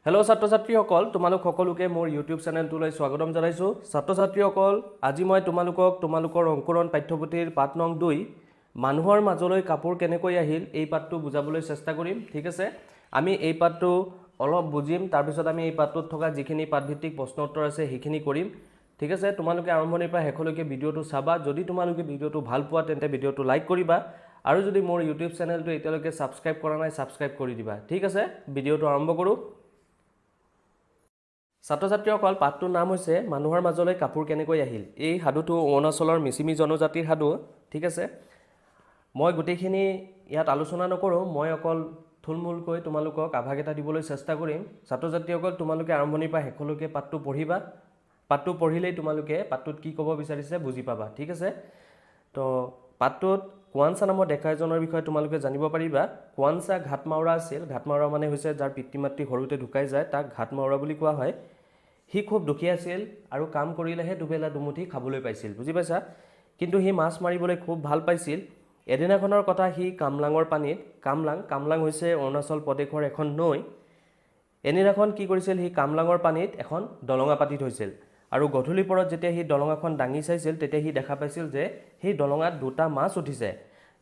Hello' ছাত্ৰ ছাত্ৰীসকল তোমালোক সকলোকে মোৰ ইউটিউব চেনেলটোলৈ স্বাগতম জনাইছোঁ ছাত্ৰ ছাত্ৰীসকল আজি মই তোমালোকৰ অংকুৰণ পাঠ্যপুথিৰ পাঠ নং 2 মানুহৰ মাজলৈ কাপোৰ কেনেকৈ আহিল এই পাঠটো বুজাবলৈ চেষ্টা কৰিম ঠিক আছে আমি এই পাঠটো অলপ বুজিম তাৰ পিছত আমি এই পাঠটোত থকা যিখিনি পাঠভিত্তিক প্ৰশ্ন উত্তৰ আছে সেইখিনি কৰিম ঠিক আছে তোমালোকে আৰম্ভণিৰ পৰা শেষলৈকে ভিডিঅটো চাবা যদি তোমালোকে ভিডিঅটো ভাল পোৱা তেন্তে ভিডিঅটো লাইক কৰিবা আৰু যদি মোৰ ইউটিউব চেনেলটো এতিয়ালৈকে সাবস্ক্ৰাইব কৰা নাই সাবস্ক্ৰাইব কৰি দিবা ঠিক আছে ভিডিঅটো আৰম্ভ কৰোঁ ছাত্ৰ ছাত্ৰীসকল পাঠটোৰ নাম হৈছে মানুহৰ মাজলৈ কাপোৰ কেনেকৈ আহিল এই সাধুটো অৰুণাচলৰ মিচিমি জনজাতিৰ সাধু ঠিক আছে মই গোটেইখিনি ইয়াত আলোচনা নকৰোঁ মই অকল থুলমূলকৈ তোমালোকক আভাস এটা দিবলৈ চেষ্টা কৰিম ছাত্ৰ ছাত্ৰীসকল তোমালোকে আৰম্ভণিৰ পৰা শেষলৈকে পাঠটো পঢ়িবা পাঠটো পঢ়িলেই তোমালোকে পাঠটোত কি ক'ব বিচাৰিছে বুজি পাবা ঠিক আছে তো পাঠটোত কোৱানছা নামৰ ডেকা এজনৰ বিষয়ে তোমালোকে জানিব পাৰিবা কোৱানছা ঘাটমাউৰা আছিল ঘাটমাউৰা মানে হৈছে যাৰ পিতৃ মাতৃ সৰুতে ঢুকাই যায় তাক ঘাটমাউৰা বুলি কোৱা হয় হি খুব দুখীয়া আছিল আৰু কাম কৰিলেহে দুবেলা দুমুঠি খাবলৈ পাইছিল বুজি পাইছা কিন্তু হি মাছ মাৰিবলৈ খুব ভাল পাইছিল এদিনাখনৰ কথা হি কামলাঙৰ পানীত কামলাং হৈছে অৰুণাচল প্ৰদেশৰ এখন নৈ এদিনাখন কি কৰিছিল হি কামলাঙৰ পানীত এখন দলঙা পাতি থৈছিল আৰু গধূলি পৰত যেতিয়া হি দলঙাখন দাঙি চাইছিল তেতিয়া হি দেখা পাইছিল যে হি দলঙাত দুটা মাছ উঠিছে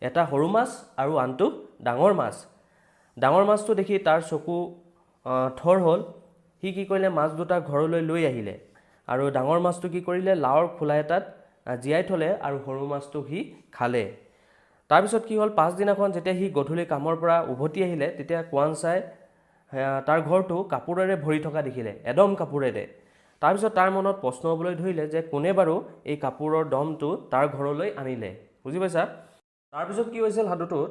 এটা সৰু মাছ আৰু আনটো ডাঙৰ মাছটো দেখি তাৰ চকু থৰ হ'ল হি কি কৰিলে মাছ দুটা ঘৰলৈ লৈ আহিলে আৰু ডাঙৰ মাছটো কি কৰিলে লাওৰ খোলা এটাত জিয়াই থলে আৰু সৰু মাছটো হি খালে তাৰ পিছত কি হ'ল পাঁচদিনাখন যেতিয়া হি গধূলি কামৰ পৰা উভতি আহিলে তেতিয়া কোৱানছাই তাৰ ঘৰটো কাপোৰেৰে ভৰি থকা দেখিলে এদম কাপোৰেৰে তাৰ পিছত তাৰ মনত প্ৰশ্ন হ'বলৈ ধৰিলে যে কোনে বাৰু এই কাপোৰৰ দমটো তাৰ ঘৰলৈ আনিলে বুজি পাইছা তাৰ পিছত কি হৈছিল সাধুটোত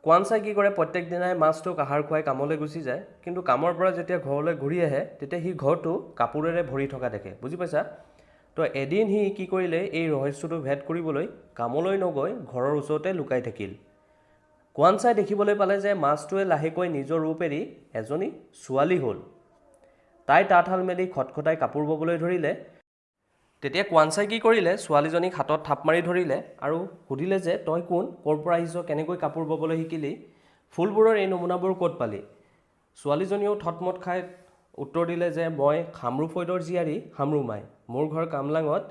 কোৱানছাই কি কৰে প্ৰত্যেক দিনাই মাছটোক আহাৰ খুৱাই কামলৈ গুচি যায় কিন্তু কামৰ পৰা যেতিয়া ঘৰলৈ ঘূৰি আহে তেতিয়া হি ঘৰটো কাপোৰেৰে ভৰি থকা দেখে বুজি পাইছা তো এদিন হি কি কৰিলে এই ৰহস্যটো ভেদ কৰিবলৈ কামলৈ নগৈ ঘৰৰ ওচৰতে লুকাই থাকিল কোৱানছাই দেখিবলৈ পালে যে মাছটোৱে লাহেকৈ নিজৰ ৰূপ এৰি এজনী ছোৱালী হ'ল তাই তাঁতশাল মেলি খটখটাই কাপোৰ ববলৈ ধৰিলে তেতিয়া কোৱানছাই কি কৰিলে ছোৱালীজনীক হাতত থাপ মাৰি ধৰিলে আৰু সুধিলে যে তই কোন ক'ৰ পৰা আহিছ কেনেকৈ কাপোৰ ববলৈ শিকিলি ফুলবোৰৰ এই নমুনাবোৰ ক'ত পালি ছোৱালীজনীও থতমত খাই উত্তৰ দিলে যে মই খামৰু ফৈদৰ জীয়াৰী হামৰুমাই মোৰ ঘৰ কামলাঙত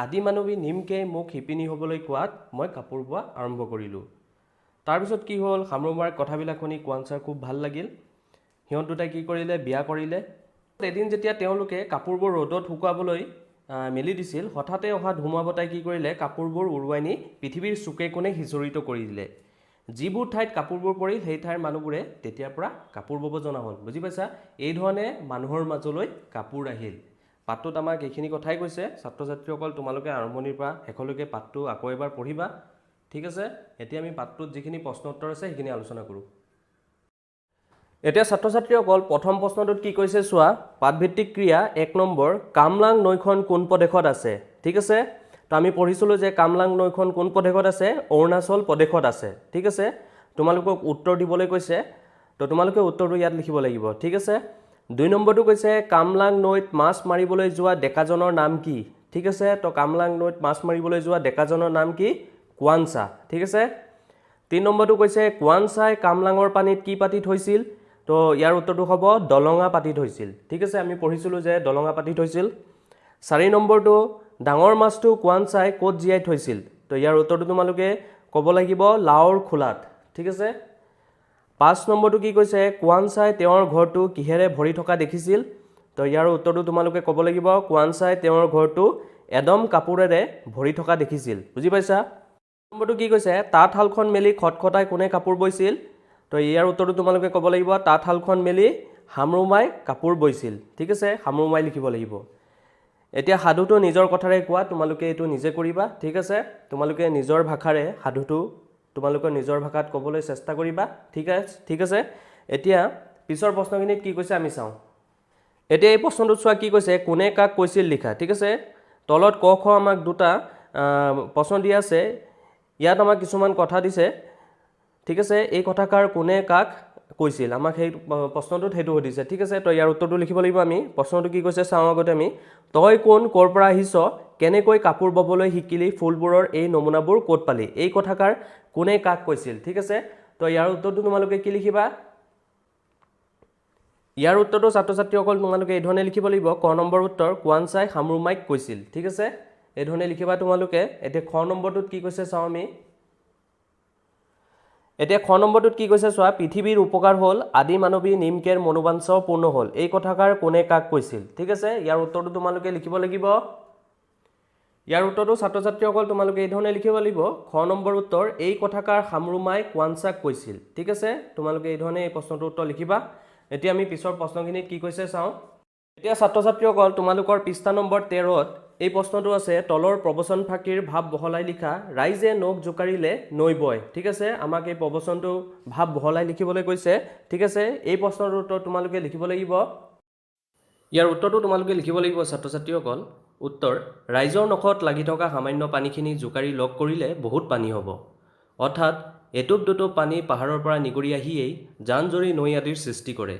আদি মানৱী নিমকে মোক শিপিনী হ'বলৈ কোৱাত মই কাপোৰ বোৱা আৰম্ভ কৰিলোঁ তাৰপিছত কি হ'ল হামৰুমাৰ কথাবিলাক শুনি কোৱানছাৰ খুব ভাল লাগিল সিহঁত দুটাই কি কৰিলে বিয়া কৰিলে এদিন যেতিয়া তেওঁলোকে কাপোৰবোৰ ৰ'দত শুকুৱাবলৈ মেলি দিছিল হঠাতে অহা ধুমুহা বতাই কি কৰিলে কাপোৰবোৰ উৰুৱাই নি পৃথিৱীৰ চুকে কোণে সিঁচৰিত কৰি দিলে যিবোৰ ঠাইত কাপোৰবোৰ পৰিল সেই ঠাইৰ মানুহবোৰে তেতিয়াৰ পৰা কাপোৰ বব জনা হ'ল বুজি পাইছা এই ধৰণে মানুহৰ মাজলৈ কাপোৰ আহিল পাঠটোত আমাক এইখিনি কথাই কৈছে ছাত্ৰ ছাত্ৰীসকল তোমালোকে আৰম্ভণিৰ পৰা শেষলৈকে পাঠটো আকৌ এবাৰ পঢ়িবা ঠিক আছে এতিয়া আমি পাঠটোত যিখিনি প্ৰশ্ন উত্তৰ আছে সেইখিনি আলোচনা কৰোঁ এতিয়া ছাত্ৰ ছাত্ৰীসকল প্ৰথম প্ৰশ্নটোত কি কৈছে চোৱা পাঠভিত্তিক ক্ৰিয়া 1 নম্বৰ কামলাং নৈখন কোন প্ৰদেশত আছে ঠিক আছে তো আমি পঢ়িছিলোঁ যে কামলাং নৈখন কোন প্ৰদেশত আছে অৰুণাচল প্ৰদেশত আছে ঠিক আছে তোমালোকক উত্তৰ দিবলৈ কৈছে তো তোমালোকে উত্তৰটো ইয়াত লিখিব লাগিব ঠিক আছে 2 নম্বৰটো কৈছে কামলাং নৈত মাছ মাৰিবলৈ যোৱা ডেকাজনৰ নাম কি ঠিক আছে তো কামলাং নৈত মাছ মাৰিবলৈ যোৱা ডেকাজনৰ নাম কি কোৱানছা ঠিক আছে 3 নম্বৰটো কৈছে কোৱানছাই কামলাঙৰ পানীত কি পাতি থৈছিল তো ইয়াৰ উত্তৰটো হ'ব দলঙা পাতি থৈছিল ঠিক আছে আমি পঢ়িছিলোঁ যে দলঙা পাতি থৈছিল 4 নম্বৰটো ডাঙৰ মাছটো কোৱানছাই ক'ত জিয়াই থৈছিল তো ইয়াৰ উত্তৰটো তোমালোকে ক'ব লাগিব লাওৰ খোলাত ঠিক আছে 5 নম্বৰটো কি কৈছে কোৱানছাই তেওঁৰ ঘৰটো কিহেৰে ভৰি থকা দেখিছিল তো ইয়াৰ উত্তৰটো তোমালোকে ক'ব লাগিব কোৱানছাই তেওঁৰ ঘৰটো এদম কাপোৰেৰে ভৰি থকা দেখিছিল বুজি পাইছা নম্বৰটো কি কৈছে তাঁতশালখন মেলি খটখটাই কোনে কাপোৰ বৈছিল তো ইয়াৰ উত্তৰটো তোমালোকে ক'ব লাগিব তাঁতশালখন মেলি হামৰুমাই কাপোৰ বৈছিল ঠিক আছে হামৰুমাই লিখিব লাগিব এতিয়া সাধুটো নিজৰ কথাৰে কোৱা তোমালোকে এইটো নিজে কৰিবা ঠিক আছে তোমালোকে নিজৰ ভাষাৰে সাধুটো তোমালোকৰ নিজৰ ভাষাত ক'বলৈ চেষ্টা কৰিবা ঠিক আছে এতিয়া পিছৰ প্ৰশ্নখিনিত কি কৈছে আমি চাওঁ এতিয়া এই প্ৰশ্নটোত চোৱা কি কৈছে কোনে কাক কৈছিল লিখা ঠিক আছে তলত ক খ আমাক দুটা প্ৰশ্ন দিয়া আছে ইয়াত আমাক কিছুমান কথা দিছে ঠিক আছে এই কথাকাৰ কোনে কাক কৈছিল আমাক সেই প্ৰশ্নটোত হেতু সুধিছে ঠিক আছে তো ইয়াৰ উত্তৰটো লিখিব লাগিব আমি প্ৰশ্নটো কি কৈছে চাওঁ আগতে আমি তই কোন ক'ৰ পৰা আহিছ কেনেকৈ কাপোৰ ববলৈ শিকিলি ফুলবোৰৰ এই নমুনাবোৰ ক'ত পালি এই কথাকাৰ কোনে কাক কৈছিল ঠিক আছে তো ইয়াৰ উত্তৰটো তোমালোকে কি লিখিবা ইয়াৰ উত্তৰটো ছাত্ৰ ছাত্ৰীসকল তোমালোকে এই ধৰণে লিখিব লাগিব। ক নম্বৰ উত্তৰ কোৱানচাই হামৰুমাইক কৈছিল। ঠিক আছে, এই ধৰণে লিখিবা তোমালোকে। এতিয়া খ নম্বৰটোত কি কৈছে চাওঁ আমি। এতিয়া খ নম্বৰটোত কি কৈছে চোৱা, পৃথিৱীৰ উপকাৰ হ'ল আদি মানৱী নিমকেৰ মনোবাঞ্ছাও পূৰ্ণ হ'ল, এই কথাষাৰ কোনে কাক কৈছিল। ঠিক আছে, ইয়াৰ উত্তৰটো তোমালোকে লিখিব লাগিব। ইয়াৰ উত্তৰটো ছাত্ৰ ছাত্ৰীসকল তোমালোকে এই ধৰণে লিখিব লাগিব। খ নম্বৰ উত্তৰ এই কথাষাৰ হামৰুমাই কোৱানচাক কৈছিল। ঠিক আছে, তোমালোকে এই ধৰণে এই প্ৰশ্নটোৰ উত্তৰ লিখিবা। এতিয়া আমি পিছৰ প্ৰশ্নখিনিত কি কৈছে চাওঁ। এতিয়া ছাত্ৰ ছাত্ৰীসকল তোমালোকৰ পৃষ্ঠা নম্বৰ 13ত এই প্ৰশ্নটো আছে, তলৰ প্ৰবচন ফাঁকিৰ ভাৱ বহলাই লিখা, ৰাইজে নখ জোকাৰিলে নৈ বয়। ঠিক আছে, আমাক এই প্ৰবচনটো ভাৱ বহলাই লিখিবলৈ কৈছে। ঠিক আছে, এই প্ৰশ্নটোৰ উত্তৰ তোমালোকে লিখিব লাগিব। ইয়াৰ উত্তৰটো তোমালোকে লিখিব লাগিব ছাত্ৰ ছাত্ৰীসকল। উত্তৰ, ৰাইজৰ নখত লাগি থকা সামান্য পানীখিনি জোকাৰি লগ কৰিলে বহুত পানী হ'ব। অৰ্থাৎ এটোপ দুটোপ পানী পাহাৰৰ পৰা নিগৰি আহিয়েই জান জৰি নৈ আদিৰ সৃষ্টি কৰে।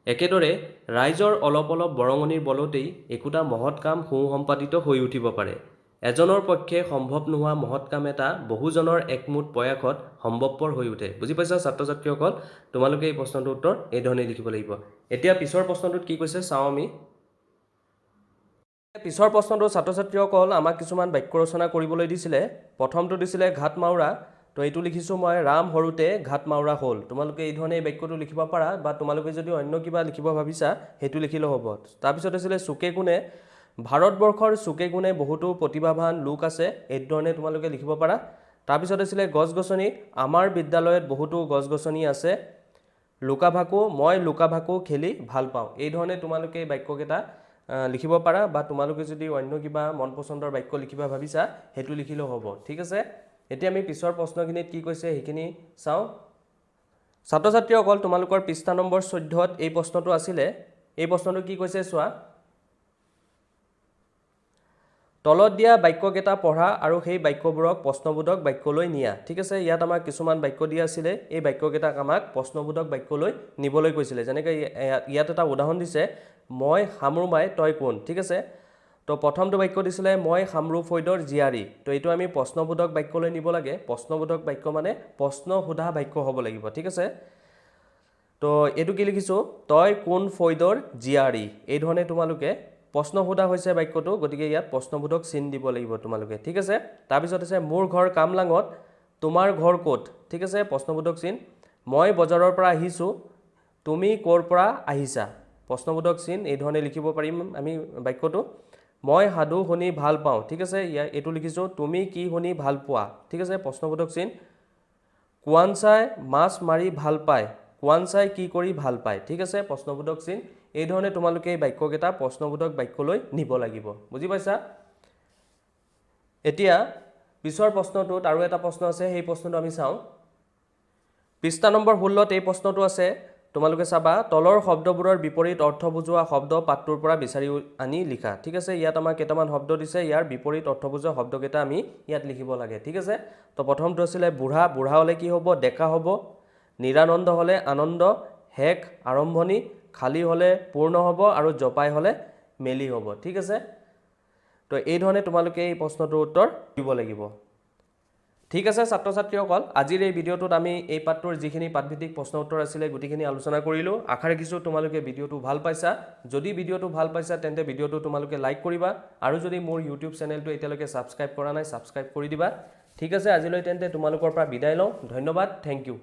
একেদৰে ৰাইজৰ অলপ অলপ বৰঙণিৰ বলতেই একোটা মহৎ কাম সুসম্পাদিত হৈ উঠিব পাৰে। এজনৰ পক্ষে সম্ভৱ নোহোৱা মহৎ কাম এটা বহুজনৰ একমুঠ প্ৰয়াসত সম্ভৱপৰ হৈ উঠে। বুজি পাইছা ছাত্ৰ ছাত্ৰীসকল, তোমালোকে এই প্ৰশ্নটোৰ উত্তৰ এই ধৰণে লিখিব লাগিব। এতিয়া পিছৰ প্ৰশ্নটোত কি কৈছে চাওঁ আমি। পিছৰ প্ৰশ্নটো ছাত্ৰ ছাত্ৰীসকল আমাক কিছুমান বাক্য ৰচনা কৰিবলৈ দিছিলে। প্ৰথমটো দিছিলে ঘাট মাউৰা, তো এইটো লিখিছোঁ মই, ৰাম সৰুতে ঘাট মাউৰা হ'ল। তোমালোকে এই ধৰণে এই বাক্যটো লিখিব পাৰা, বা তোমালোকে যদি অন্য কিবা লিখিব ভাবিছা সেইটো লিখিলেও হ'ব। তাৰপিছত আছিলে চুকে কোণে, ভাৰতবৰ্ষৰ চুকে কোণে বহুতো প্ৰতিভাৱান লোক আছে, এই ধৰণে তোমালোকে লিখিব পাৰা। তাৰপিছত আছিলে গছ গছনি, আমাৰ বিদ্যালয়ত বহুতো গছ গছনি আছে। লুকা ভাকু, মই লুকা ভাকু খেলি ভাল পাওঁ। এই ধৰণে তোমালোকে এই বাক্যকেইটা লিখিব পাৰা, বা তোমালোকে যদি অন্য কিবা মন পচন্দৰ বাক্য লিখিব ভাবিছা সেইটো লিখিলেও হ'ব। ঠিক আছে, এতিয়া আমি পিছৰ প্ৰশ্নখিনিত কি কৈছে সেইখিনি চাওঁ। ছাত্ৰ ছাত্ৰীসকল তোমালোকৰ পৃষ্ঠা নম্বৰ 14ত এই প্ৰশ্নটো আছিলে। এই প্ৰশ্নটো কি কৈছে চোৱা, তলত দিয়া বাক্যকেইটা পঢ়া আৰু সেই বাক্যবোৰক প্ৰশ্নবোধক বাক্যলৈ নিয়া। ঠিক আছে, ইয়াত আমাক কিছুমান বাক্য দিয়া আছিলে, এই বাক্যকেইটাক আমাক প্ৰশ্নবোধক বাক্যলৈ নিবলৈ কৈছিলে। যেনেকৈ ইয়াত এটা উদাহৰণ দিছে, মই হামৰুমাই তই কোন। ঠিক আছে, তো প্ৰথমটো বাক্য দিছিলে মই হামৰু ফৈদৰ জীয়াৰী, তো এইটো আমি প্ৰশ্নবোধক বাক্যলৈ নিব লাগে। প্ৰশ্নবোধক বাক্য মানে প্ৰশ্ন সোধা বাক্য হ'ব লাগিব। ঠিক আছে, তো এইটো কি লিখিছোঁ, তই কোন ফৈদৰ জীয়াৰী। এই ধৰণে তোমালোকে প্ৰশ্ন সোধা হৈছে বাক্যটো, গতিকে ইয়াত প্ৰশ্নবোধক চিন দিব লাগিব তোমালোকে। ঠিক আছে, তাৰপিছত আছে মোৰ ঘৰ কামলাঙত, তোমাৰ ঘৰ ক'ত। ঠিক আছে, প্ৰশ্নবোধক চিন। মই বজাৰৰ পৰা আহিছোঁ, তুমি ক'ৰ পৰা আহিছা। প্ৰশ্নবোধক চিন, এই ধৰণে লিখিব পাৰিম আমি বাক্যটো। মই সাধু শুনি ভাল পাওঁ। ঠিক আছে, এইটো লিখিছোঁ, তুমি কি শুনি ভাল পোৱা। ঠিক আছে, প্ৰশ্নবোধক চিন। কোৱানচাই মাছ মাৰি ভাল পায়, কোৱানচাই কি কৰি ভাল পায়। ঠিক আছে, প্ৰশ্নবোধক চিন। এই ধৰণে তোমালোকে এই বাক্যকেইটা প্ৰশ্নবোধক বাক্যলৈ নিব লাগিব। বুজি পাইছা। এতিয়া পিছৰ প্ৰশ্নটোত আৰু এটা প্ৰশ্ন আছে, সেই প্ৰশ্নটো আমি চাওঁ। পৃষ্ঠা নম্বৰ 16ত এই প্ৰশ্নটো আছে, তোমালোকে চাবা, তলৰ শব্দবোৰৰ বিপৰীত অৰ্থ বুজোৱা শব্দ পাঠটোৰ পৰা বিচাৰি আনি লিখা। ঠিক আছে, ইয়াত আমাক কেইটামান শব্দ দিছে, ইয়াৰ বিপৰীত অৰ্থ বুজোৱা শব্দকেইটা আমি ইয়াত লিখিব লাগে। ঠিক আছে, তো প্ৰথমটো আছিলে বুঢ়া, বুঢ়া হ'লে কি হ'ব, ডেকা হ'ব। নিৰানন্দ হ'লে আনন্দ, শেষ আৰম্ভণি, খালী হ'লে পূৰ্ণ হ'ব, আৰু জপাই হ'লে মেলি হ'ব। ঠিক আছে, তো এই ধৰণে তোমালোকে এই প্ৰশ্নটোৰ উত্তৰ দিব লাগিব। ঠিক আছে ছাত্ৰ ছাত্ৰীসকল, আজিৰ এই ভিডিঅ'টোত আমি এই পাঠটোৰ যিখিনি পাঠভিত্তিক প্ৰশ্ন উত্তৰ আছিলে গোটেইখিনি আলোচনা কৰিলোঁ। আশা ৰাখিছোঁ তোমালোকে ভিডিঅ'টো ভাল পাইছা। যদি ভিডিঅ'টো ভাল পাইছা তেন্তে ভিডিঅ'টো তোমালোকে লাইক কৰিবা, আৰু যদি মোৰ ইউটিউব চেনেলটো এতিয়ালৈকে ছাবস্ক্ৰাইব কৰা নাই ছাবস্ক্ৰাইব কৰি দিবা। ঠিক আছে, আজিলৈ তেন্তে তোমালোকৰ পৰা বিদায় লওঁ। ধন্যবাদ, থেংক ইউ।